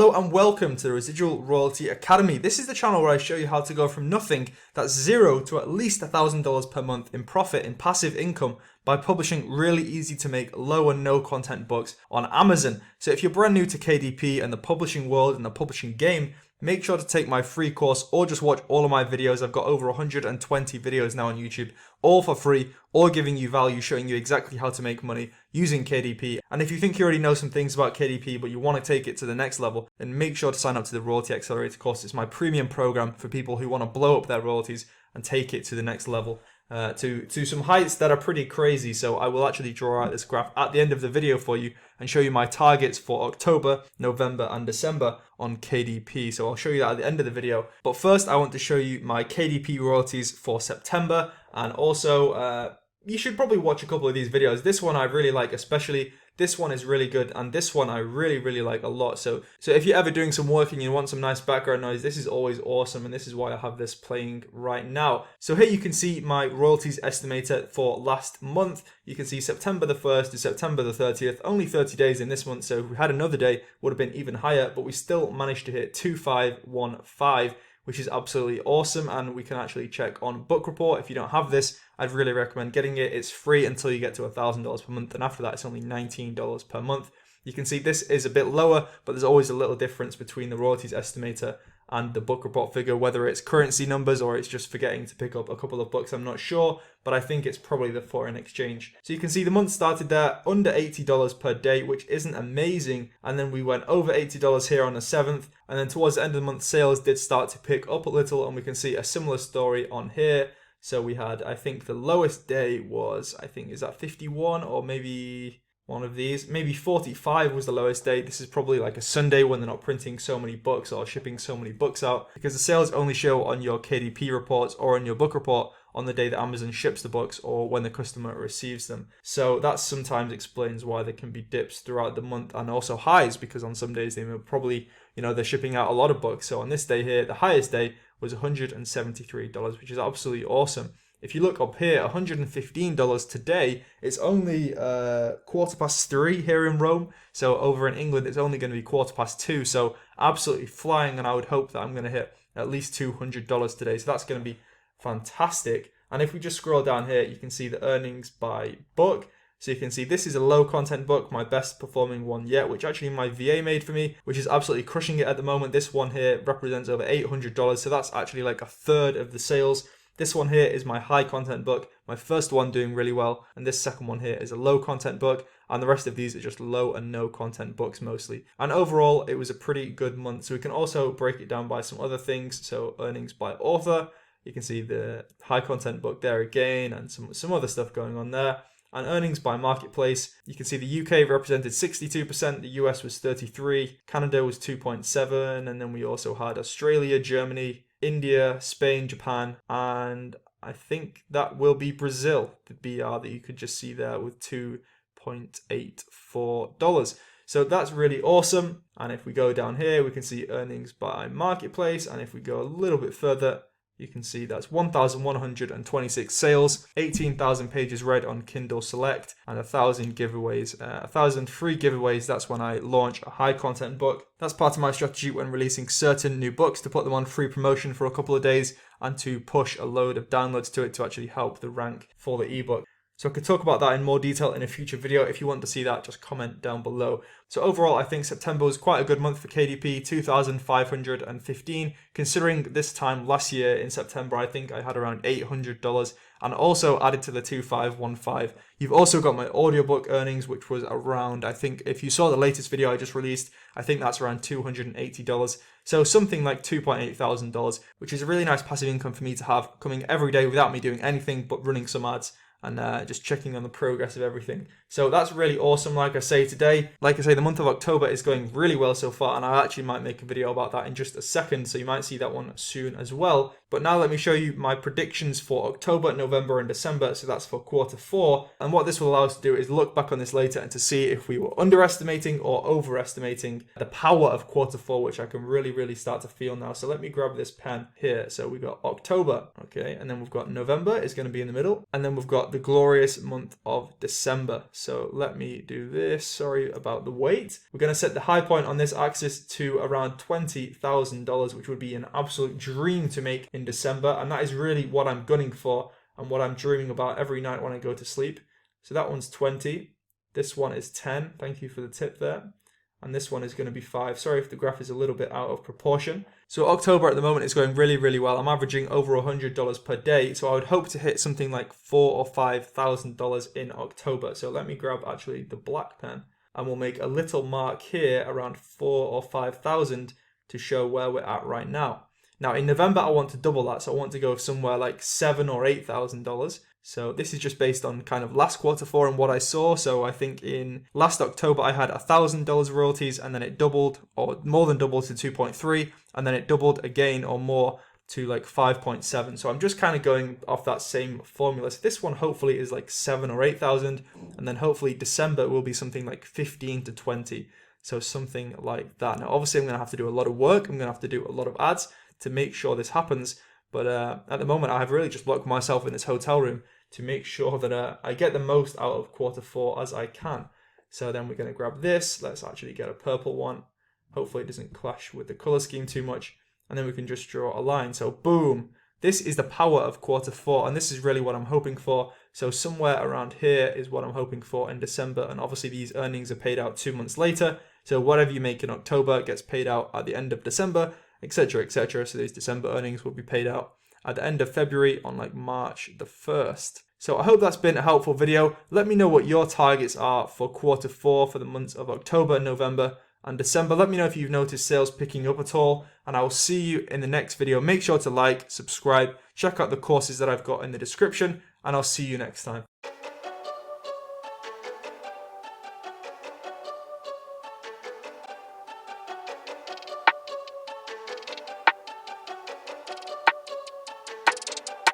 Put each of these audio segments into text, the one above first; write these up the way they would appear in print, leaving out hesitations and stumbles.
Hello and welcome to the Residual Royalty Academy. This is the channel where I show you how to go from nothing, that's zero, to at least $1,000 per month in profit in passive income by publishing really easy to make low and no content books on Amazon. So if you're brand new to KDP and the publishing world and the publishing game, make sure to take my free course or just watch all of my videos. I've got over 120 videos now on YouTube, all for free, all giving you value, showing you exactly how to make money using KDP. And if you think you already know some things about KDP, but you want to take it to the next level, then make sure to sign up to the Royalty Accelerator course. It's my premium program for people who want to blow up their royalties and take it to the next level. To some heights that are pretty crazy. So I will actually draw out this graph at the end of the video for you and show you my targets for October, November and December on KDP. So I'll show you that at the end of the video. But first I want to show you my KDP royalties for September, and also you should probably watch a couple of these videos. This one I really like, especially this one is really good, and this one I really like a lot. So if you're ever doing some work and you want some nice background noise, this is always awesome, and this is why I have this playing right now. So here you can see my royalties estimator for last month. You can see September the 1st to September the 30th, only 30 days in this month, so if we had another day, would have been even higher, but we still managed to hit 2515, which is absolutely awesome. And we can actually check on Book Report. If you don't have this, I'd really recommend getting it. It's free until you get to $1,000 per month, and after that it's only $19 per month. You can see this is a bit lower, but there's always a little difference between the royalties estimator and the Book Report figure, whether it's currency numbers or it's just forgetting to pick up a couple of books, I'm not sure, but I think it's probably the foreign exchange. So you can see the month started there under $80 per day, which isn't amazing, and then we went over $80 here on the 7th, and then towards the end of the month sales did start to pick up a little, and we can see a similar story on here. So we had, I think the lowest day was, I think, is that 51 or maybe one of these, maybe 45 was the lowest day. This is probably like a Sunday when they're not printing so many books or shipping so many books out, because the sales only show on your KDP reports or on your Book Report on the day that Amazon ships the books or when the customer receives them. So that sometimes explains why there can be dips throughout the month, and also highs, because on some days they may probably, they're shipping out a lot of books. So on this day here, the highest day was $173, which is absolutely awesome. If you look up here, $115 today, it's only 3:15 here in Rome. So over in England, it's only going to be 2:15. So absolutely flying, and I would hope that I'm going to hit at least $200 today. So that's going to be fantastic. And if we just scroll down here, you can see the earnings by book. So you can see this is a low content book, my best performing one yet, which actually my VA made for me, which is absolutely crushing it at the moment. This one here represents over $800. So that's actually like a third of the sales. This one here is my high content book, my first one doing really well, and this second one here is a low content book, and the rest of these are just low and no content books mostly. And overall, it was a pretty good month. So we can also break it down by some other things. So earnings by author, you can see the high content book there again, and some other stuff going on there. And earnings by marketplace, you can see the UK represented 62%, the US was 33%, Canada was 2.7%, and then we also had Australia, Germany, India, Spain, Japan, and I think that will be Brazil, the BR that you could just see there with $2.84. So that's really awesome. And if we go down here, we can see earnings by marketplace, and if we go a little bit further, you can see that's 1,126 sales, 18,000 pages read on Kindle Select, and 1,000 giveaways, 1,000 free giveaways. That's when I launch a high content book. That's part of my strategy when releasing certain new books, to put them on free promotion for a couple of days and to push a load of downloads to it to actually help the rank for the ebook. So I could talk about that in more detail in a future video. If you want to see that, just comment down below. So overall, I think September was quite a good month for KDP, 2,515. Considering this time last year in September, I think I had around $800, and also added to the 2515. You've also got my audiobook earnings, which was around, I think if you saw the latest video I just released, I think that's around $280. So something like $2,800, which is a really nice passive income for me to have coming every day without me doing anything but running some ads and just checking on the progress of everything. So that's really awesome. Like I say, the month of October is going really well so far, and I actually might make a video about that in just a second, so you might see that one soon as well. But now let me show you my predictions for October, November, and December. So that's for quarter 4. And what this will allow us to do is look back on this later and to see if we were underestimating or overestimating the power of quarter 4, which I can really start to feel now. So let me grab this pen here. So we got October, okay, and then we've got November is going to be in the middle, and then we've got the glorious month of December. So let me do this. Sorry about the wait. We're going to set the high point on this axis to around $20,000, which would be an absolute dream to make in December, and that is really what I'm gunning for and what I'm dreaming about every night when I go to sleep. So that one's 20, this one is 10, thank you for the tip there, and this one is going to be 5. Sorry if the graph is a little bit out of proportion. So October at the moment is going really well. I'm averaging over $100 per day, so I would hope to hit something like $4,000 or $5,000 in October. So let me grab actually the black pen, and we'll make a little mark here around 4,000 or 5,000 to show where we're at right now. Now in November, I want to double that, so I want to go somewhere like $7,000 or $8,000. So this is just based on kind of last quarter 4 and what I saw. So I think in last October, I had $1,000 royalties, and then it doubled or more than doubled to 2.3, and then it doubled again or more to like 5.7. So I'm just kind of going off that same formula. So this one hopefully is like 7,000 or 8,000, and then hopefully December will be something like 15 to 20. So something like that. Now obviously I'm going to have to do a lot of work. I'm going to have to do a lot of ads to make sure this happens. But at the moment, I have really just locked myself in this hotel room to make sure that I get the most out of quarter 4 as I can. So then we're going to grab this. Let's actually get a purple one. Hopefully it doesn't clash with the color scheme too much. And then we can just draw a line. So boom, this is the power of quarter 4. And this is really what I'm hoping for. So somewhere around here is what I'm hoping for in December. And obviously these earnings are paid out 2 months later. So whatever you make in October gets paid out at the end of December, etc., etc. So these December earnings will be paid out at the end of February on like March the 1st. So I hope that's been a helpful video. Let me know what your targets are for quarter 4 for the months of October, November, and December. Let me know if you've noticed sales picking up at all, and I will see you in the next video. Make sure to like, subscribe, check out the courses that I've got in the description, and I'll see you next time.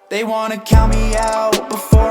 They wanna count me out before